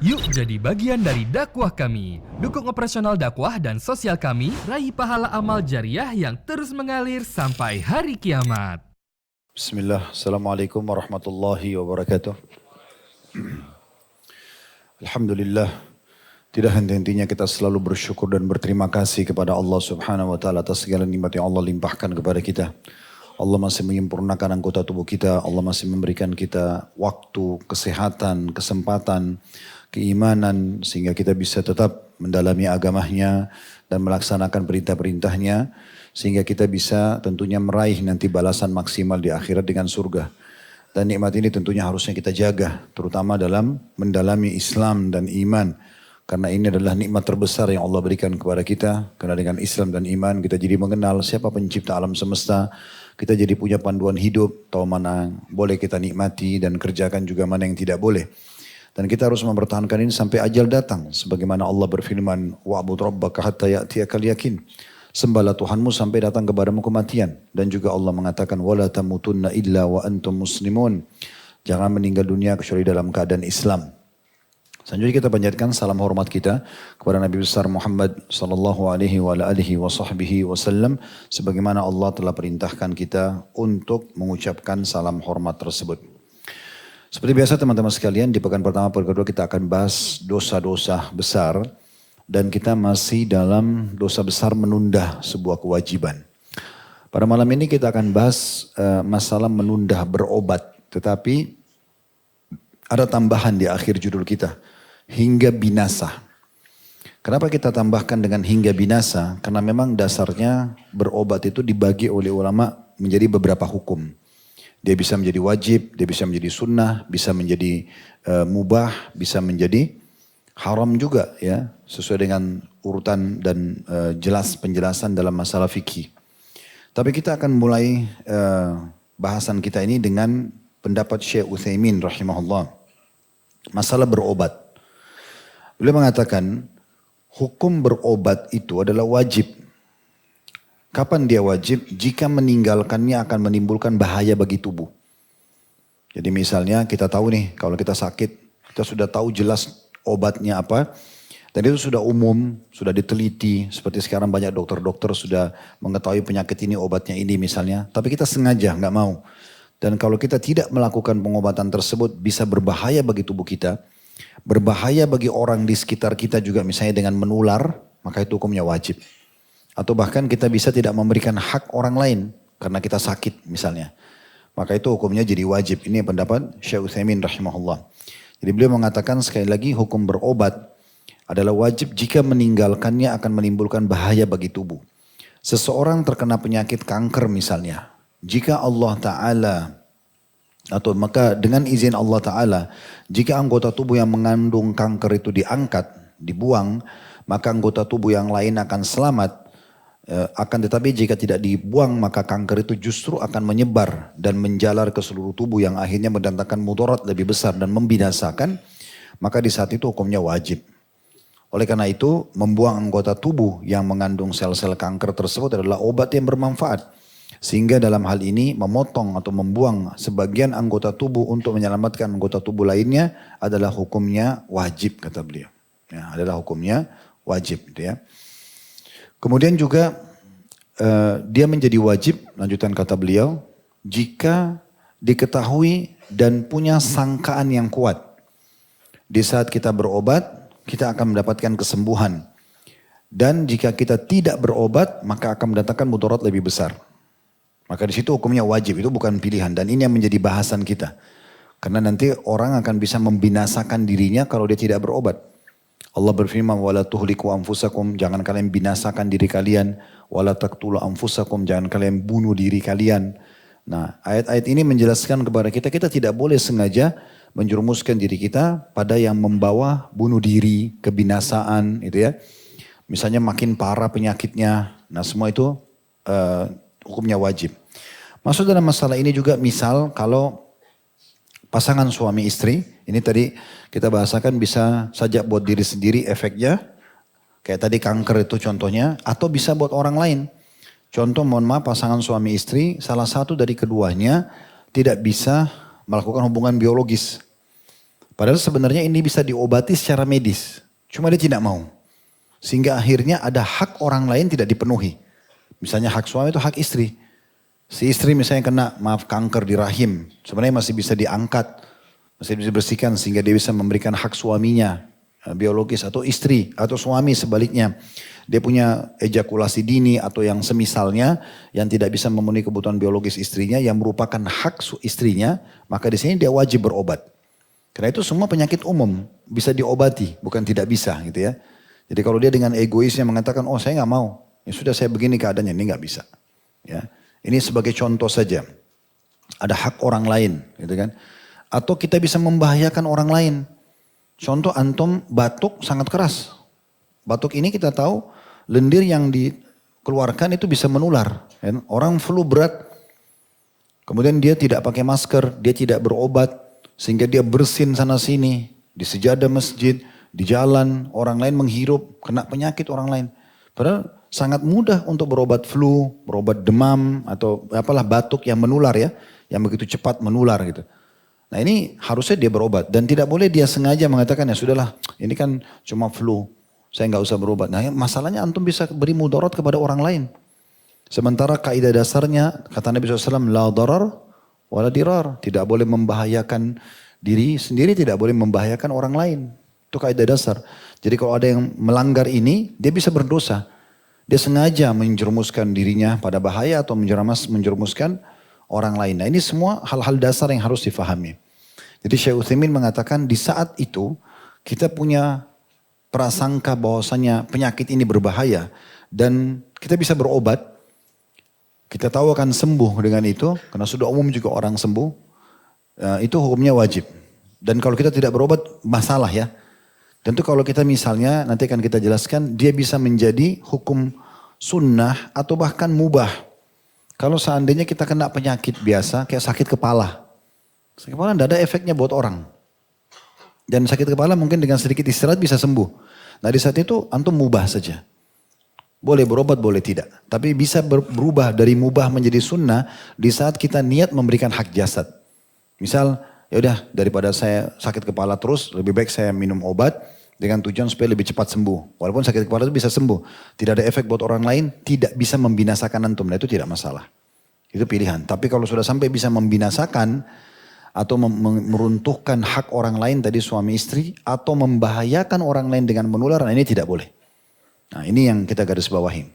Yuk jadi bagian dari dakwah kami. Dukung operasional dakwah dan sosial kami, raih pahala amal jariah yang terus mengalir sampai hari kiamat. Bismillah, Assalamualaikum warahmatullahi wabarakatuh. Alhamdulillah, tidak henti-hentinya kita selalu bersyukur dan berterima kasih kepada Allah Subhanahu wa taala atas segala nikmat yang Allah limpahkan kepada kita. Allah masih menyempurnakan anggota tubuh kita, Allah masih memberikan kita waktu, kesehatan, kesempatan, keimanan sehingga kita bisa tetap mendalami agamanya dan melaksanakan perintah-perintahnya sehingga kita bisa tentunya meraih nanti balasan maksimal di akhirat dengan surga. Dan nikmat ini tentunya harusnya kita jaga, terutama dalam mendalami Islam dan iman. Karena ini adalah nikmat terbesar yang Allah berikan kepada kita. Karena dengan Islam dan iman kita jadi mengenal siapa pencipta alam semesta. Kita jadi punya panduan hidup, tahu mana boleh kita nikmati dan kerjakan juga mana yang tidak boleh. Dan kita harus mempertahankan ini sampai ajal datang. Sebagaimana Allah berfirman, wa'bud rabbaka hatta ya'tiyakal yakin. Sembahlah Tuhanmu sampai datang kepadamu kematian. Dan juga Allah mengatakan, wala tamutunna illa wa antum muslimun. Jangan meninggal dunia kecuali dalam keadaan Islam. Selanjutnya kita panjatkan salam hormat kita kepada Nabi besar Muhammad sallallahu alaihi wa alihi wa sahbihi wasallam sebagaimana Allah telah perintahkan kita untuk mengucapkan salam hormat tersebut. Seperti biasa teman-teman sekalian, di pekan pertama pekan kedua kita akan bahas dosa-dosa besar dan kita masih dalam dosa besar menunda sebuah kewajiban. Pada malam ini kita akan bahas masalah menunda berobat, tetapi ada tambahan di akhir judul kita. Hingga binasa. Kenapa kita tambahkan dengan hingga binasa? Karena memang dasarnya berobat itu dibagi oleh ulama menjadi beberapa hukum. Dia bisa menjadi wajib, dia bisa menjadi sunnah, bisa menjadi mubah, bisa menjadi haram juga ya. Sesuai dengan urutan dan jelas penjelasan dalam masalah fikih. Tapi kita akan mulai bahasan kita ini dengan pendapat Syekh Utsaimin rahimahullah. Masalah berobat. Beliau mengatakan hukum berobat itu adalah wajib. Kapan dia wajib? Jika meninggalkannya akan menimbulkan bahaya bagi tubuh. Jadi misalnya kita tahu nih kalau kita sakit, kita sudah tahu jelas obatnya apa. Dan itu sudah umum, sudah diteliti. Seperti sekarang banyak dokter-dokter sudah mengetahui penyakit ini, obatnya ini misalnya. Tapi kita sengaja nggak mau. Dan kalau kita tidak melakukan pengobatan tersebut bisa berbahaya bagi tubuh kita. Berbahaya bagi orang di sekitar kita juga misalnya dengan menular, maka itu hukumnya wajib. Atau bahkan kita bisa tidak memberikan hak orang lain karena kita sakit misalnya. Maka itu hukumnya jadi wajib. Ini pendapat Syekh Utsaimin rahimahullah. Jadi beliau mengatakan sekali lagi hukum berobat adalah wajib jika meninggalkannya akan menimbulkan bahaya bagi tubuh. Seseorang terkena penyakit kanker misalnya. Jika Allah Ta'ala atau maka dengan izin Allah Ta'ala, jika anggota tubuh yang mengandung kanker itu diangkat, dibuang, maka anggota tubuh yang lain akan selamat. Akan tetapi jika tidak dibuang, maka kanker itu justru akan menyebar dan menjalar ke seluruh tubuh yang akhirnya mendatangkan mudarat lebih besar dan membinasakan, maka di saat itu hukumnya wajib. Oleh karena itu, membuang anggota tubuh yang mengandung sel-sel kanker tersebut adalah obat yang bermanfaat. Sehingga dalam hal ini memotong atau membuang sebagian anggota tubuh untuk menyelamatkan anggota tubuh lainnya adalah hukumnya wajib kata beliau. Ya, adalah hukumnya wajib gitu ya. Kemudian juga dia menjadi wajib, lanjutan kata beliau, jika diketahui dan punya sangkaan yang kuat. Di saat kita berobat, kita akan mendapatkan kesembuhan. Dan jika kita tidak berobat, maka akan mendatangkan mudarat lebih besar. Maka di situ hukumnya wajib, itu bukan pilihan. Dan ini yang menjadi bahasan kita. Karena nanti orang akan bisa membinasakan dirinya kalau dia tidak berobat. Allah berfirman, wala tuhliku anfusakum, jangan kalian binasakan diri kalian. Wala taqtulu anfusakum, jangan kalian bunuh diri kalian. Nah, ayat-ayat ini menjelaskan kepada kita, kita tidak boleh sengaja menjerumuskan diri kita pada yang membawa bunuh diri, kebinasaan, itu ya. Misalnya makin parah penyakitnya. Nah, semua itu hukumnya wajib. Masuk dalam masalah ini juga misal kalau pasangan suami istri, ini tadi kita bahasakan bisa saja buat diri sendiri efeknya, kayak tadi kanker itu contohnya, atau bisa buat orang lain. Contoh mohon maaf pasangan suami istri, salah satu dari keduanya tidak bisa melakukan hubungan biologis. Padahal sebenarnya ini bisa diobati secara medis. Cuma dia tidak mau. Sehingga akhirnya ada hak orang lain tidak dipenuhi. Misalnya hak suami itu hak istri. Si istri misalnya kena kanker di rahim. Sebenarnya masih bisa diangkat. Masih bisa dibersihkan sehingga dia bisa memberikan hak suaminya. Biologis atau istri atau suami sebaliknya. Dia punya ejakulasi dini atau yang semisalnya. Yang tidak bisa memenuhi kebutuhan biologis istrinya. Yang merupakan hak istrinya. Maka di sini dia wajib berobat. Karena itu semua penyakit umum. Bisa diobati. Bukan tidak bisa gitu ya. Jadi kalau dia dengan egoisnya mengatakan, oh saya nggak mau. Ya sudah saya begini keadaannya, ini nggak bisa. Ya. Ini sebagai contoh saja. Ada hak orang lain, gitu kan? Atau kita bisa membahayakan orang lain. Contoh antum batuk sangat keras. Batuk ini kita tahu lendir yang dikeluarkan itu bisa menular. Kan? Orang flu berat, kemudian dia tidak pakai masker, dia tidak berobat, sehingga dia bersin sana sini di sejadah masjid, di jalan orang lain menghirup, kena penyakit orang lain. Padahal sangat mudah untuk berobat flu, berobat demam atau apalah batuk yang menular ya, yang begitu cepat menular gitu. Nah ini harusnya dia berobat dan tidak boleh dia sengaja mengatakan ya sudahlah ini kan cuma flu, saya nggak usah berobat. Nah masalahnya antum bisa beri mudarat kepada orang lain. Sementara kaidah dasarnya kata Nabi SAW la darar wala dirar, tidak boleh membahayakan diri sendiri, tidak boleh membahayakan orang lain. Itu kaidah dasar. Jadi kalau ada yang melanggar ini, dia bisa berdosa. Dia sengaja menjerumuskan dirinya pada bahaya atau menjerumuskan orang lain. Nah ini semua hal-hal dasar yang harus difahami. Jadi Syekh Utsaimin mengatakan di saat itu kita punya prasangka bahwasanya penyakit ini berbahaya dan kita bisa berobat. Kita tahu akan sembuh dengan itu karena sudah umum juga orang sembuh. Itu hukumnya wajib. Dan kalau kita tidak berobat masalah ya. Tentu kalau kita misalnya nanti akan kita jelaskan dia bisa menjadi hukum sunnah atau bahkan mubah. Kalau seandainya kita kena penyakit biasa kayak sakit kepala. Sakit kepala tidak ada efeknya buat orang. Dan sakit kepala mungkin dengan sedikit istirahat bisa sembuh. Nah di saat itu antum mubah saja. Boleh berobat boleh tidak. Tapi bisa berubah dari mubah menjadi sunnah di saat kita niat memberikan hak jasad. Misal ya udah daripada saya sakit kepala terus lebih baik saya minum obat dengan tujuan supaya lebih cepat sembuh. Walaupun sakit kepala itu bisa sembuh. Tidak ada efek buat orang lain, tidak bisa membinasakan antum. Nah itu tidak masalah. Itu pilihan. Tapi kalau sudah sampai bisa membinasakan atau meruntuhkan hak orang lain tadi suami istri atau membahayakan orang lain dengan menular, nah ini tidak boleh. Nah ini yang kita garis bawahi.